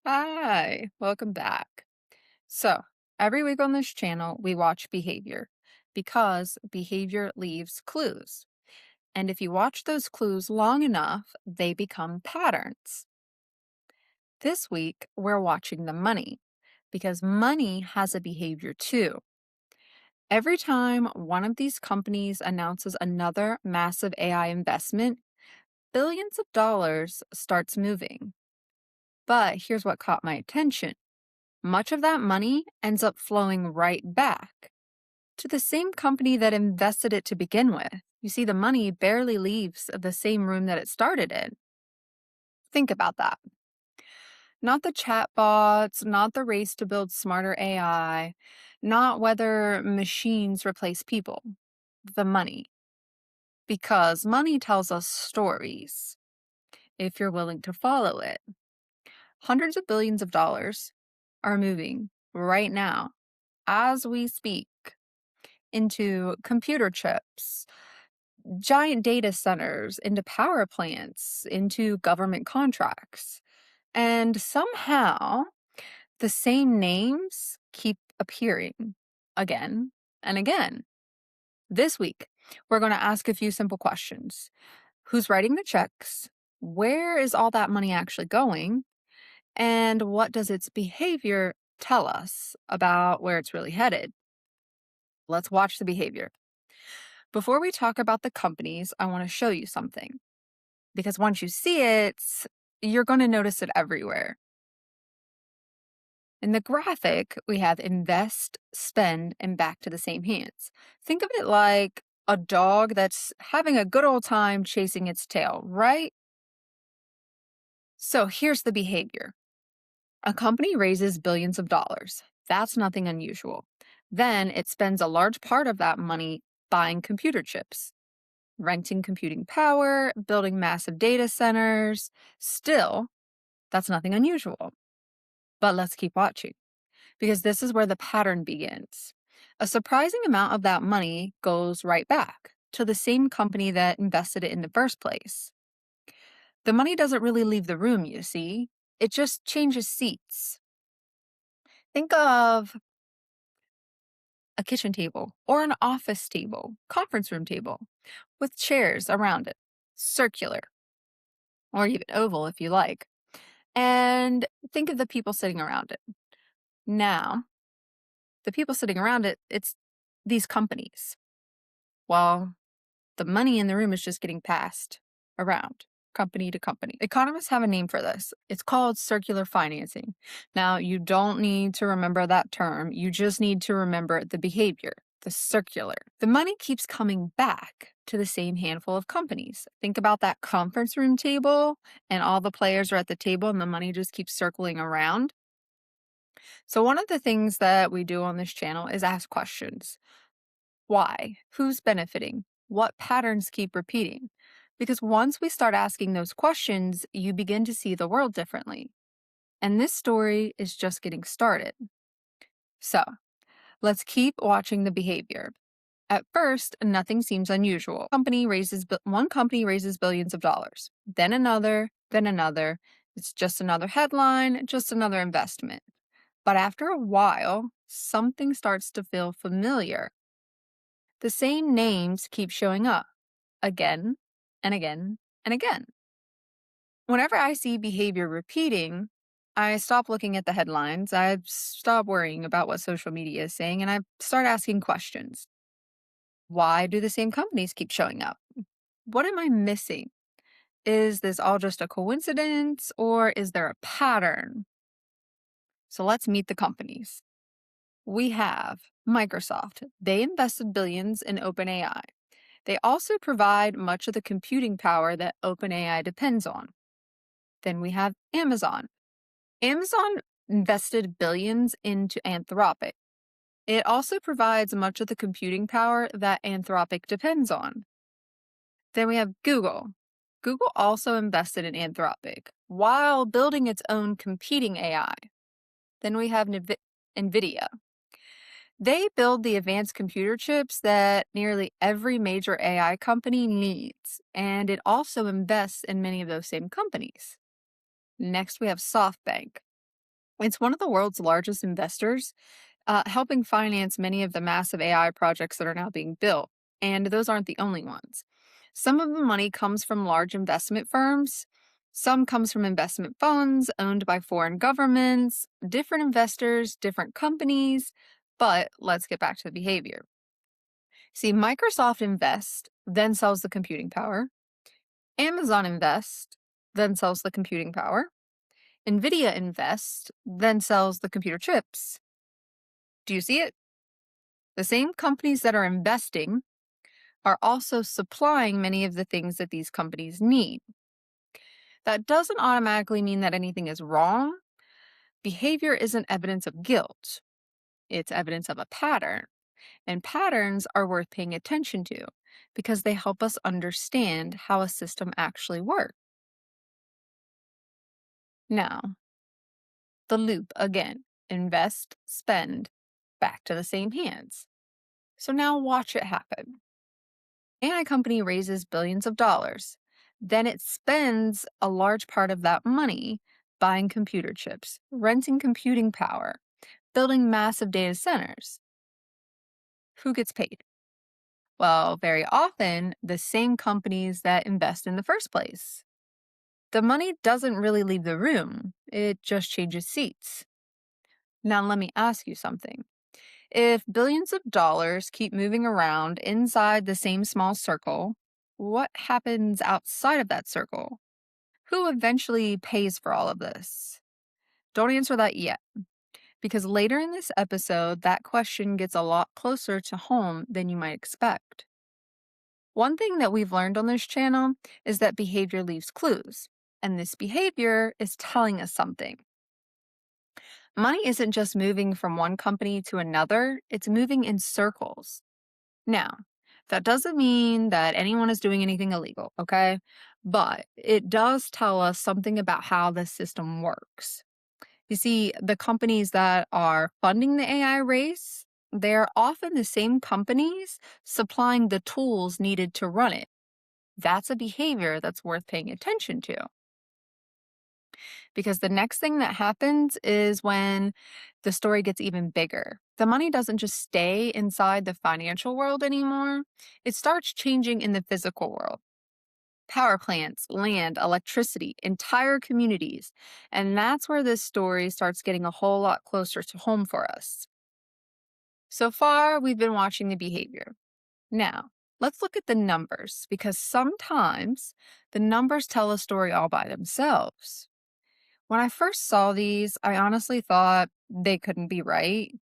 Hi, welcome back. So, every week on this channel, we watch behavior because behavior leaves clues. And if you watch those clues long enough, they become patterns. This week, we're watching the money because money has a behavior too. Every time one of these companies announces another massive AI investment, billions of dollars starts moving. But here's what caught my attention. Much of that money ends up flowing right back to the same company that invested it to begin with. You see, the money barely leaves the same room that it started in. Think about that. Not the chatbots, not the race to build smarter AI, not whether machines replace people, the money. Because money tells us stories if you're willing to follow it. Hundreds of billions of dollars are moving right now as we speak into computer chips, giant data centers, into power plants, into government contracts. And somehow the same names keep appearing again and again. This week, we're going to ask a few simple questions. Who's writing the checks? Where is all that money actually going? And what does its behavior tell us about where it's really headed? Let's watch the behavior. Before we talk about the companies, I want to show you something because once you see it, you're going to notice it everywhere. In the graphic, we have invest, spend, and back to the same hands. Think of it like a dog that's having a good old time chasing its tail, right? So here's the behavior. A company raises billions of dollars. That's nothing unusual. Then it spends a large part of that money buying computer chips, renting computing power, building massive data centers. Still, that's nothing unusual. But let's keep watching because this is where the pattern begins. A surprising amount of that money goes right back to the same company that invested it in the first place. The money doesn't really leave the room, you see, it just changes seats. Think of a kitchen table or an office table, conference room table, with chairs around it, circular or even oval if you like. And think of the people sitting around it. Now, the people sitting around it, it's these companies. Well, the money in the room is just getting passed around company to company. Economists have a name for this. It's called circular financing. Now, you don't need to remember that term. You just need to remember the behavior, the circular. The money keeps coming back to the same handful of companies. Think about that conference room table and all the players are at the table and the money just keeps circling around. So one of the things that we do on this channel is ask questions. Why? Who's benefiting? What patterns keep repeating? Because once we start asking those questions, you begin to see the world differently. And this story is just getting started. So let's keep watching the behavior. At first, nothing seems unusual. One company raises billions of dollars, then another, then another. It's just another headline, just another investment. But after a while, something starts to feel familiar. The same names keep showing up again and again and again. Whenever I see behavior repeating, I stop looking at the headlines, I stop worrying about what social media is saying, and I start asking questions. Why do the same companies keep showing up? What am I missing? Is this all just a coincidence or is there a pattern? So let's meet the companies. We have Microsoft. They invested billions in OpenAI. They also provide much of the computing power that OpenAI depends on. Then we have Amazon. Amazon invested billions into Anthropic. It also provides much of the computing power that Anthropic depends on. Then we have Google. Google also invested in Anthropic while building its own competing AI. Then we have NVIDIA. They build the advanced computer chips that nearly every major AI company needs, and it also invests in many of those same companies. Next, we have SoftBank. It's one of the world's largest investors, helping finance many of the massive AI projects that are now being built. And those aren't the only ones. Some of the money comes from large investment firms. Some comes from investment funds owned by foreign governments, different investors, different companies. But let's get back to the behavior. See, Microsoft invests, then sells the computing power. Amazon invests, then sells the computing power. NVIDIA invests, then sells the computer chips. Do you see it? The same companies that are investing are also supplying many of the things that these companies need. That doesn't automatically mean that anything is wrong. Behavior isn't evidence of guilt, it's evidence of a pattern. And patterns are worth paying attention to because they help us understand how a system actually works. Now, the loop again: invest, spend, back to the same hands. So now watch it happen. AI company raises billions of dollars. Then it spends a large part of that money buying computer chips, renting computing power, building massive data centers. Who gets paid? Well, very often, the same companies that invest in the first place. The money doesn't really leave the room, it just changes seats. Now, let me ask you something. If billions of dollars keep moving around inside the same small circle, what happens outside of that circle? Who eventually pays for all of this? Don't answer that yet, because later in this episode, that question gets a lot closer to home than you might expect. One thing that we've learned on this channel is that behavior leaves clues, and this behavior is telling us something. Money isn't just moving from one company to another, it's moving in circles. Now, that doesn't mean that anyone is doing anything illegal, okay? But it does tell us something about how the system works. You see, the companies that are funding the AI race, they're often the same companies supplying the tools needed to run it. That's a behavior that's worth paying attention to. Because the next thing that happens is when the story gets even bigger. The money doesn't just stay inside the financial world anymore, it starts changing in the physical world. Power plants, land, electricity, entire communities. And that's where this story starts getting a whole lot closer to home for us. So far, we've been watching the behavior. Now, let's look at the numbers because sometimes the numbers tell a story all by themselves. When I first saw these, I honestly thought they couldn't be right.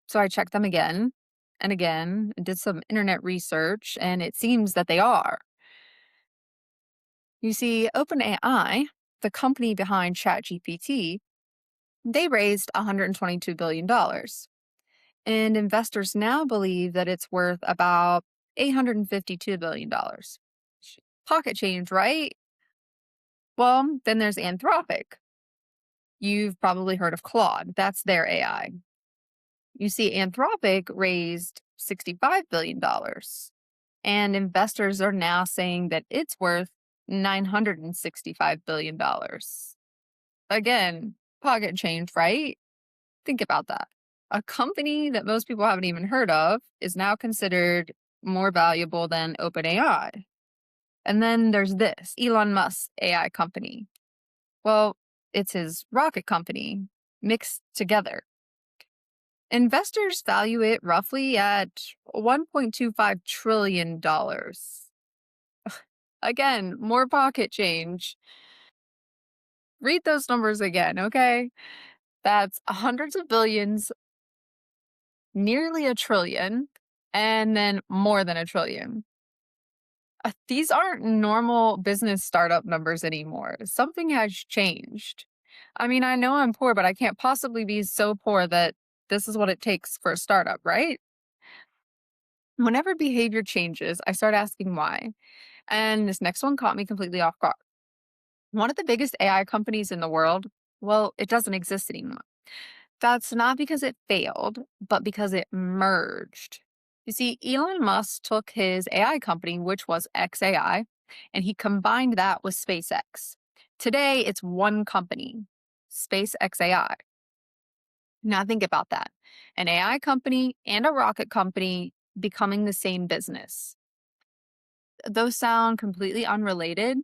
So I checked them again, and did some internet research, and it seems that they are. You see, OpenAI, the company behind ChatGPT, they raised $122 billion. And investors now believe that it's worth about $852 billion. Pocket change, right? Well, then there's Anthropic. You've probably heard of Claude. That's their AI. You see, Anthropic raised $65 billion, and investors are now saying that it's worth $965 billion. Again, pocket change, right? Think about that. A company that most people haven't even heard of is now considered more valuable than OpenAI. And then there's this Elon Musk's AI company. Well, it's his rocket company mixed together. Investors value it roughly at $1.25 trillion. Again, more pocket change. Read those numbers again, okay? That's hundreds of billions, nearly a trillion, and then more than a trillion. These aren't normal business startup numbers anymore. Something has changed. I mean, I know I'm poor, but I can't possibly be so poor that this is what it takes for a startup, right? Whenever behavior changes, I start asking why. And this next one caught me completely off guard. One of the biggest AI companies in the world, well, it doesn't exist anymore. That's not because it failed, but because it merged. You see, Elon Musk took his AI company, which was XAI, and he combined that with SpaceX. Today, it's one company, SpaceXAI. Now, think about that: an AI company and a rocket company becoming the same business. Those sound completely unrelated.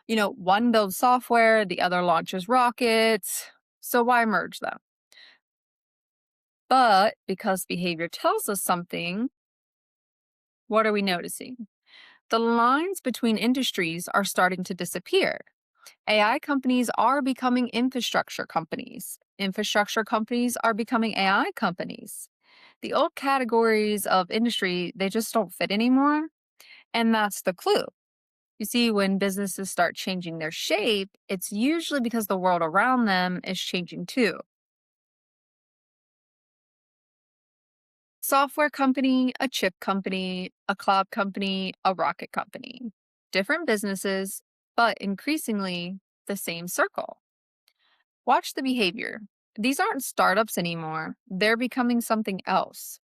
One builds software, the other launches rockets. So, why merge them? But because behavior tells us something, what are we noticing? The lines between industries are starting to disappear. AI companies are becoming infrastructure companies. Infrastructure companies are becoming AI companies. The old categories of industry, they just don't fit anymore. And that's the clue. You see, when businesses start changing their shape, it's usually because the world around them is changing too. Software company, a chip company, a cloud company, a rocket company. Different businesses, but increasingly the same circle. Watch the behavior. These aren't startups anymore, they're becoming something else.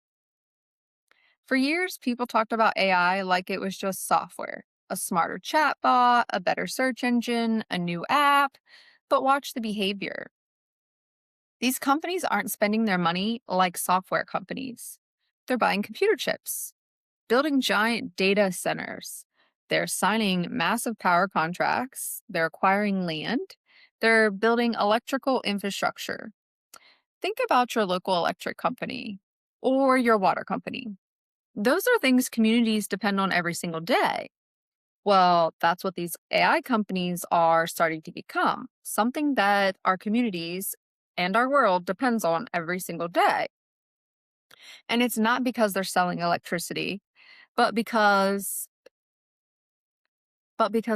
For years, people talked about AI like it was just software: a smarter chatbot, a better search engine, a new app. But watch the behavior. These companies aren't spending their money like software companies. They're buying computer chips, building giant data centers. They're signing massive power contracts. They're acquiring land. They're building electrical infrastructure. Think about your local electric company or your water company. Those are things communities depend on every single day. Well, that's what these AI companies are starting to become: something that our communities and our world depends on every single day. And it's not because they're selling electricity, but because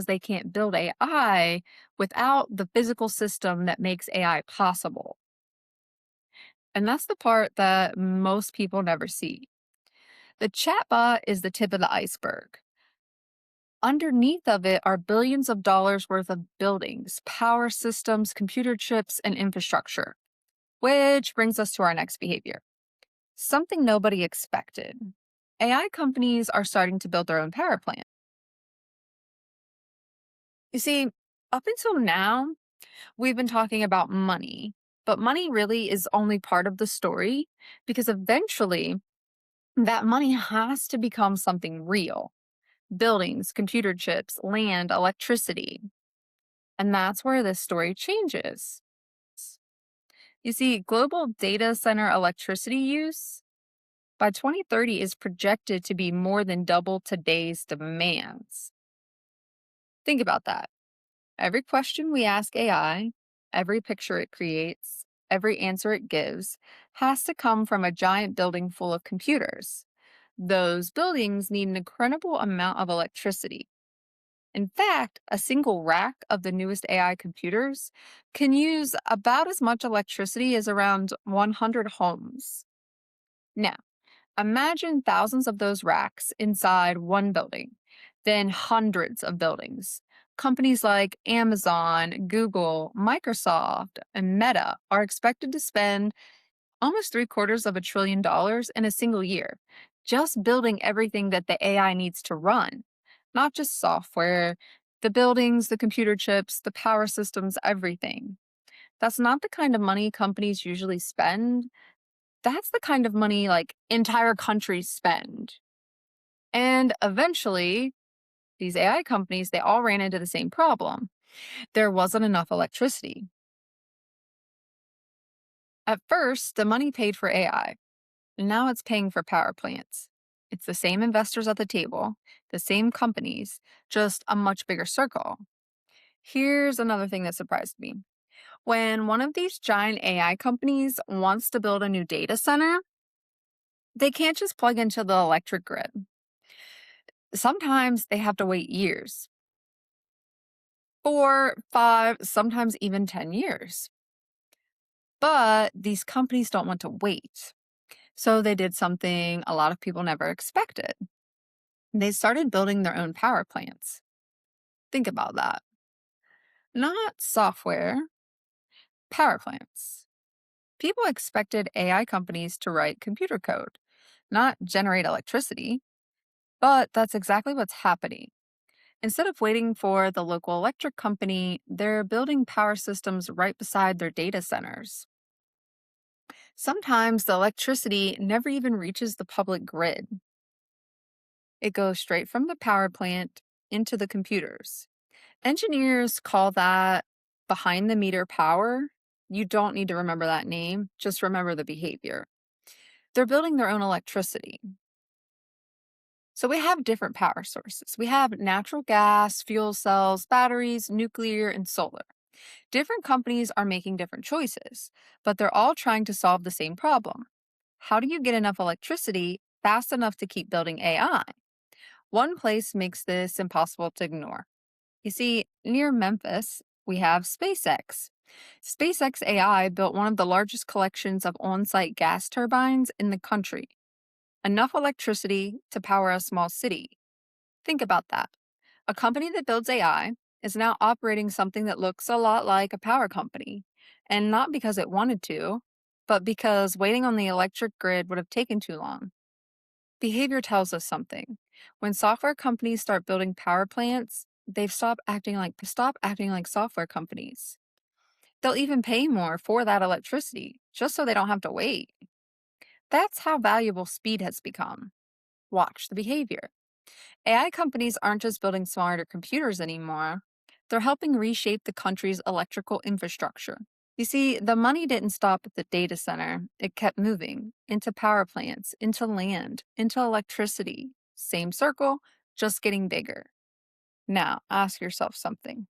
they can't build AI without the physical system that makes AI possible. And that's the part that most people never see. The chatbot is the tip of the iceberg. Underneath of it are billions of dollars worth of buildings, power systems, computer chips, and infrastructure. Which brings us to our next behavior: something nobody expected. AI companies are starting to build their own power plant. You see, up until now, we've been talking about money, but money really is only part of the story, because eventually that money has to become something real: buildings, computer chips, land, electricity. And that's where this story changes. You see, global data center electricity use by 2030 is projected to be more than double today's demands. Think about that. Every question we ask AI, every picture it creates, every answer it gives has to come from a giant building full of computers. Those buildings need an incredible amount of electricity. In fact, a single rack of the newest AI computers can use about as much electricity as around 100 homes. Now, imagine thousands of those racks inside one building, then hundreds of buildings. Companies like Amazon, Google, Microsoft, and Meta are expected to spend almost $750 billion in a single year, just building everything that the AI needs to run. Not just software, the buildings, the computer chips, the power systems, everything. That's not the kind of money companies usually spend. That's the kind of money like entire countries spend. And eventually, these AI companies, they all ran into the same problem. There wasn't enough electricity. At first, the money paid for AI. And now it's paying for power plants. It's the same investors at the table, the same companies, just a much bigger circle. Here's another thing that surprised me. When one of these giant AI companies wants to build a new data center, they can't just plug into the electric grid. Sometimes they have to wait years, 4, 5, sometimes even 10 years. But these companies don't want to wait. So they did something a lot of people never expected. They started building their own power plants. Think about that. Not software, power plants. People expected AI companies to write computer code, not generate electricity. But that's exactly what's happening. Instead of waiting for the local electric company, they're building power systems right beside their data centers. Sometimes the electricity never even reaches the public grid. It goes straight from the power plant into the computers. Engineers call that behind the meter power. You don't need to remember that name, just remember the behavior. They're building their own electricity. So we have different power sources. We have natural gas, fuel cells, batteries, nuclear, and solar. Different companies are making different choices, but they're all trying to solve the same problem. How do you get enough electricity fast enough to keep building AI? One place makes this impossible to ignore. You see, near Memphis, we have SpaceX. SpaceX AI built one of the largest collections of on site gas turbines in the country, enough electricity to power a small city. Think about that. A company that builds AI is now operating something that looks a lot like a power company, and not because it wanted to, but because waiting on the electric grid would have taken too long. Behavior tells us something. When software companies start building power plants, they've stop acting like software companies. They'll even pay more for that electricity just so they don't have to wait. That's how valuable speed has become. Watch the behavior. AI companies aren't just building smarter computers anymore. They're helping reshape the country's electrical infrastructure. You see, the money didn't stop at the data center. It kept moving into power plants, into land, into electricity. Same circle, just getting bigger. Now, ask yourself something.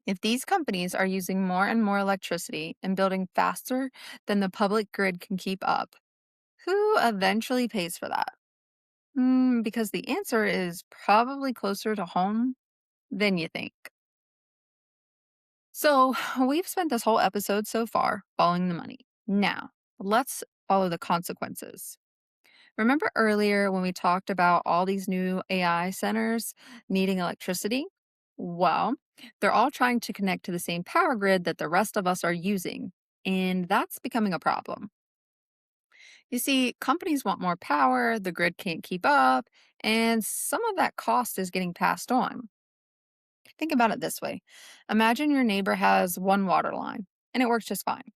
If these companies are using more and more electricity and building faster than the public grid can keep up, who eventually pays for that? Because the answer is probably closer to home than you think. So, we've spent this whole episode so far following the money. Now, let's follow the consequences. Remember earlier when we talked about all these new AI centers needing electricity? Well, they're all trying to connect to the same power grid that the rest of us are using, and that's becoming a problem. You see, companies want more power, the grid can't keep up, and some of that cost is getting passed on. Think about it this way. Imagine your neighbor has one water line and it works just fine.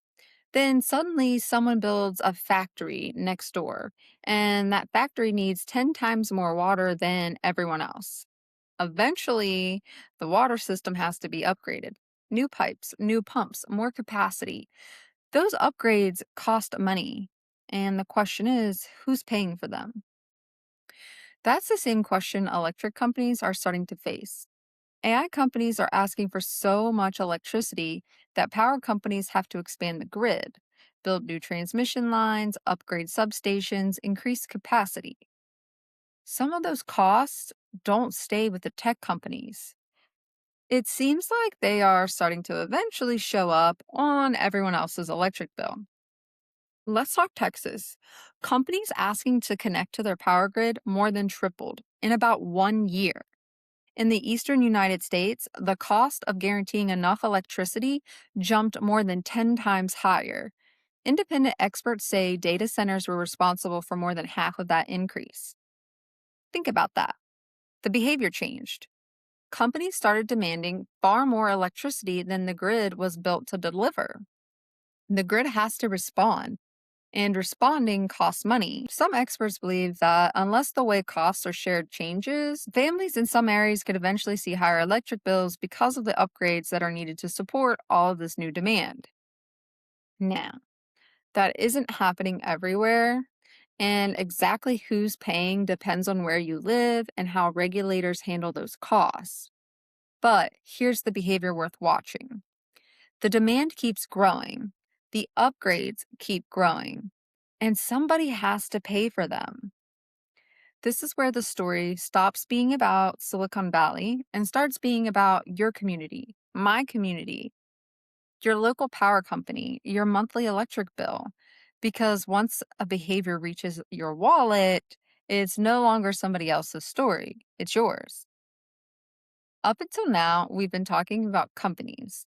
Then suddenly someone builds a factory next door, and that factory needs 10 times more water than everyone else. Eventually, the water system has to be upgraded. New pipes, new pumps, more capacity. Those upgrades cost money. And the question is, who's paying for them? That's the same question electric companies are starting to face. AI companies are asking for so much electricity that power companies have to expand the grid, build new transmission lines, upgrade substations, increase capacity. Some of those costs don't stay with the tech companies. It seems like they are starting to eventually show up on everyone else's electric bill. Let's talk Texas. Companies asking to connect to their power grid more than tripled in about 1 year. In the eastern United States, the cost of guaranteeing enough electricity jumped more than 10 times higher. Independent experts say data centers were responsible for more than half of that increase. Think about that. The behavior changed. Companies started demanding far more electricity than the grid was built to deliver. The grid has to respond, and responding costs money. Some experts believe that unless the way costs are shared changes, families in some areas could eventually see higher electric bills because of the upgrades that are needed to support all of this new demand. Now, that isn't happening everywhere, and exactly who's paying depends on where you live and how regulators handle those costs. But here's the behavior worth watching. The demand keeps growing, the upgrades keep growing, and somebody has to pay for them. This is where the story stops being about Silicon Valley and starts being about your community, my community, your local power company, your monthly electric bill. Because once a behavior reaches your wallet, it's no longer somebody else's story, it's yours. Up until now, we've been talking about companies,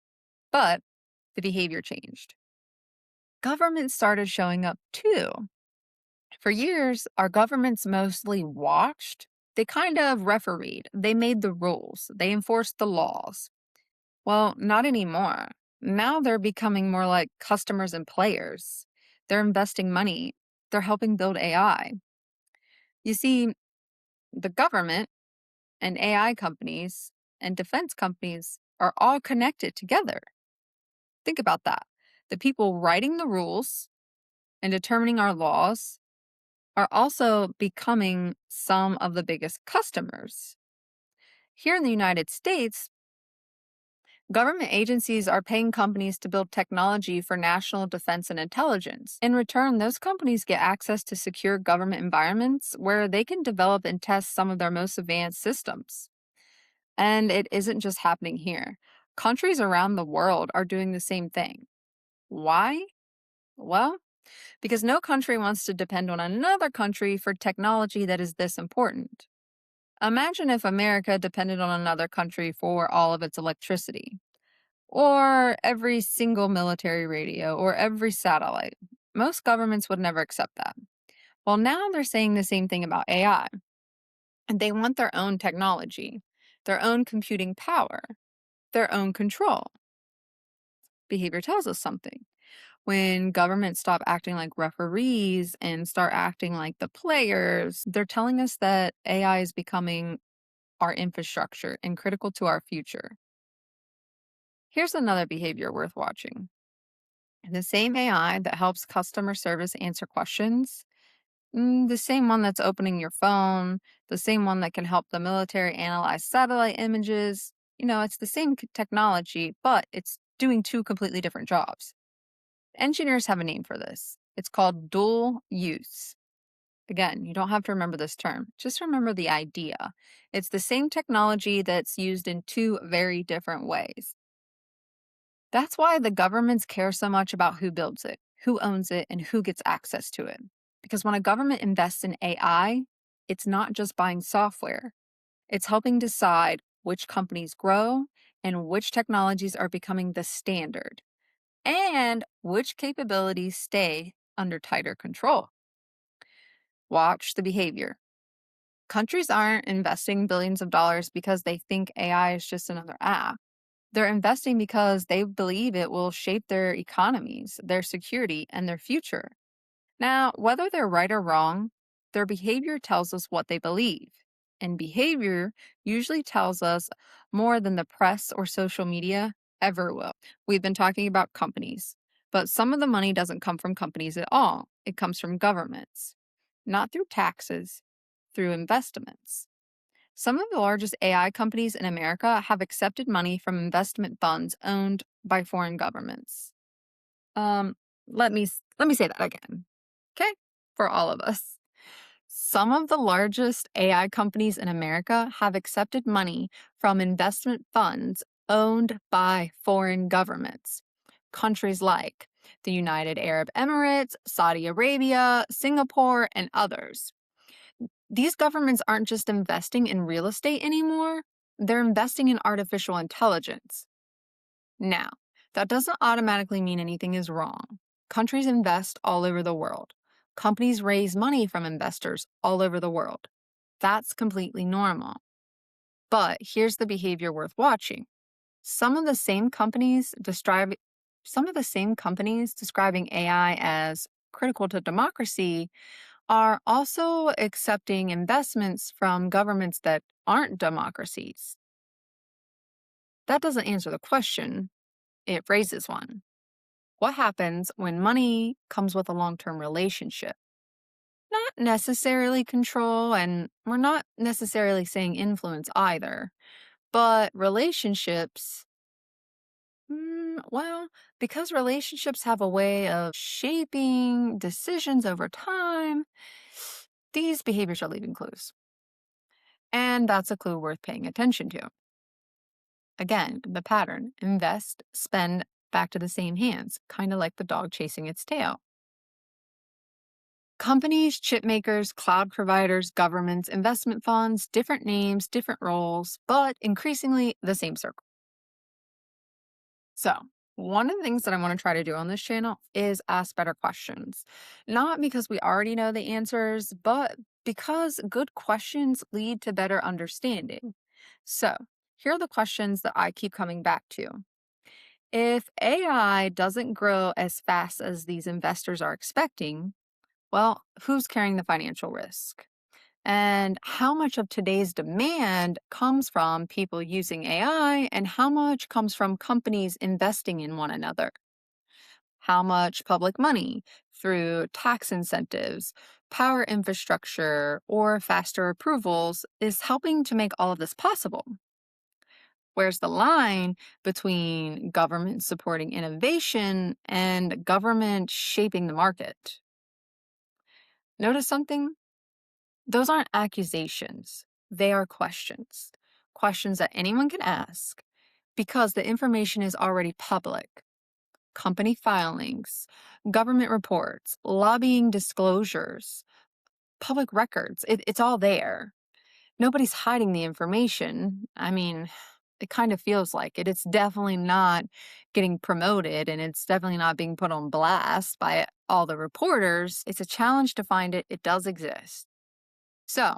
but the behavior changed. Governments started showing up too. For years, our governments mostly watched. They kind of refereed. They made the rules. They enforced the laws. Well, not anymore. Now they're becoming more like customers and players. They're investing money. They're helping build AI. You see, the government and AI companies and defense companies are all connected together. Think about that. The people writing the rules and determining our laws are also becoming some of the biggest customers. Here in the United States, government agencies are paying companies to build technology for national defense and intelligence. In return, those companies get access to secure government environments where they can develop and test some of their most advanced systems. And it isn't just happening here. Countries around the world are doing the same thing. Why? Well, because no country wants to depend on another country for technology that is this important. Imagine if America depended on another country for all of its electricity, or every single military radio, or every satellite. Most governments would never accept that. Well, now they're saying the same thing about AI, and they want their own technology, their own computing power, their own control. Behavior tells us something. When governments stop acting like referees and start acting like the players, they're telling us that AI is becoming our infrastructure and critical to our future. Here's another behavior worth watching. The same AI that helps customer service answer questions, the same one that's opening your phone, the same one that can help the military analyze satellite images, it's the same technology, but it's doing two completely different jobs. Engineers have a name for this. It's called dual use. Again, you don't have to remember this term. Just remember the idea. It's the same technology that's used in two very different ways. That's why the governments care so much about who builds it, who owns it, and who gets access to it. Because when a government invests in AI, it's not just buying software, it's helping decide which companies grow and which technologies are becoming the standard and which capabilities stay under tighter control. Watch the behavior. Countries aren't investing billions of dollars because they think AI is just another app. They're investing because they believe it will shape their economies, their security, and their future. Now, whether they're right or wrong, their behavior tells us what they believe. And behavior usually tells us more than the press or social media ever will. We've been talking about companies, but some of the money doesn't come from companies at all. It comes from governments, not through taxes, through investments. Some of the largest AI companies in America have accepted money from investment funds owned by foreign governments. Um, let me say that again. Okay? For all of us. Some of the largest AI companies in America have accepted money from investment funds owned by foreign governments. Countries like the United Arab Emirates, Saudi Arabia, Singapore, and others. These governments aren't just investing in real estate anymore, they're investing in artificial intelligence. Now, that doesn't automatically mean anything is wrong. Countries invest all over the world. Companies raise money from investors all over the world. That's completely normal. But here's the behavior worth watching. Some of the same companies describing AI as critical to democracy are also accepting investments from governments that aren't democracies. That doesn't answer the question, it raises one. What happens when money comes with a long term relationship? Not necessarily control, and we're not necessarily saying influence either, but relationships, well, because relationships have a way of shaping decisions over time, these behaviors are leaving clues. And that's a clue worth paying attention to. Again, the pattern invest, spend, back to the same hands, kind of like the dog chasing its tail. Companies, chip makers, cloud providers, governments, investment funds, different names, different roles, but increasingly the same circle. So, one of the things that I want to try to do on this channel is ask better questions. Not because we already know the answers, but because good questions lead to better understanding. So, here are the questions that I keep coming back to. If AI doesn't grow as fast as these investors are expecting, well, who's carrying the financial risk? And how much of today's demand comes from people using AI, and how much comes from companies investing in one another? How much public money through tax incentives, power infrastructure, or faster approvals is helping to make all of this possible? Where's the line between government supporting innovation and government shaping the market? Notice something? Those aren't accusations, they are questions. Questions that anyone can ask because the information is already public. Company filings, government reports, lobbying disclosures, public records, it's all there. Nobody's hiding the information. I mean, it kind of feels like it. It's definitely not getting promoted and it's definitely not being put on blast by all the reporters. It's a challenge to find it. It does exist. So,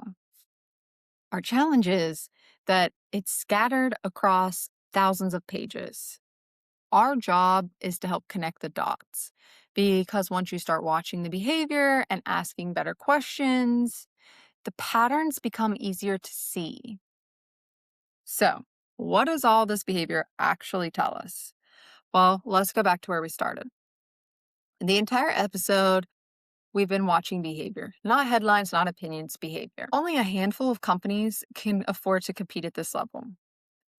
our challenge is that it's scattered across thousands of pages. Our job is to help connect the dots because once you start watching the behavior and asking better questions, the patterns become easier to see. So, what does all this behavior actually tell us? Well, let's go back to where we started. The entire episode, we've been watching behavior, not headlines, not opinions, behavior. Only a handful of companies can afford to compete at this level.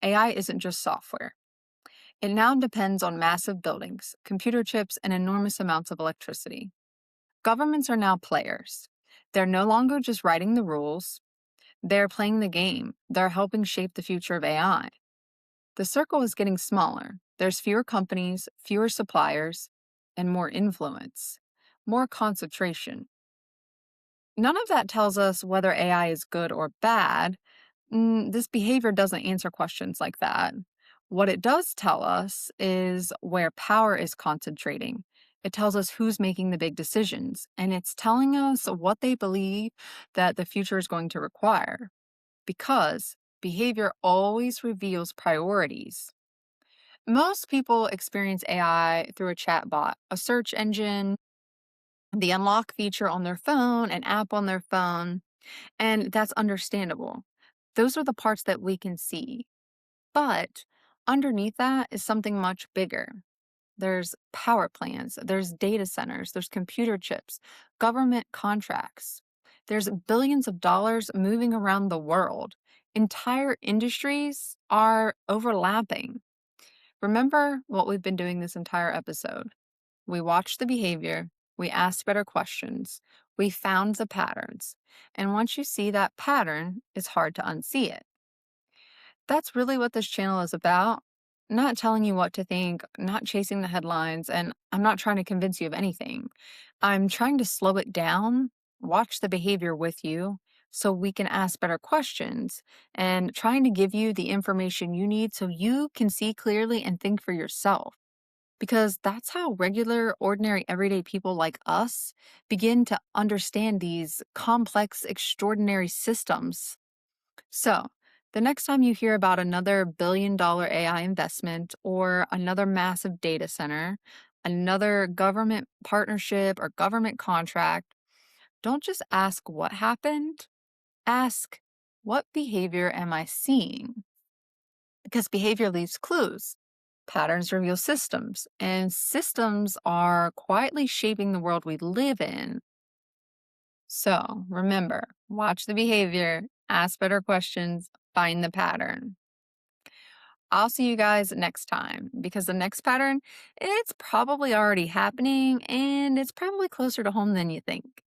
AI isn't just software. It now depends on massive buildings, computer chips, and enormous amounts of electricity. Governments are now players. They're no longer just writing the rules, they're playing the game. They're helping shape the future of AI. The circle is getting smaller. There's fewer companies, fewer suppliers, and more influence, more concentration. None of that tells us whether AI is good or bad. This behavior doesn't answer questions like that. What it does tell us is where power is concentrating. It tells us who's making the big decisions, and it's telling us what they believe that the future is going to require. Because behavior always reveals priorities. Most people experience AI through a chatbot, a search engine, the unlock feature on their phone, an app on their phone, and that's understandable. Those are the parts that we can see. But underneath that is something much bigger. There's power plants, there's data centers, there's computer chips, government contracts. There's billions of dollars moving around the world. Entire industries are overlapping. Remember what we've been doing this entire episode. We watched the behavior, we asked better questions, we found the patterns. And once you see that pattern, it's hard to unsee it. That's really what this channel is about. Not telling you what to think, not chasing the headlines, and I'm not trying to convince you of anything. I'm trying to slow it down, watch the behavior with you so we can ask better questions, and trying to give you the information you need so you can see clearly and think for yourself. Because that's how regular, ordinary, everyday people like us begin to understand these complex, extraordinary systems. So, the next time you hear about another $1 billion AI investment or another massive data center, another government partnership or government contract, don't just ask what happened, ask what behavior am I seeing? Because behavior leaves clues. Patterns reveal systems, and systems are quietly shaping the world we live in. So remember, watch the behavior, ask better questions, find the pattern. I'll see you guys next time because the next pattern, it's probably already happening and it's probably closer to home than you think.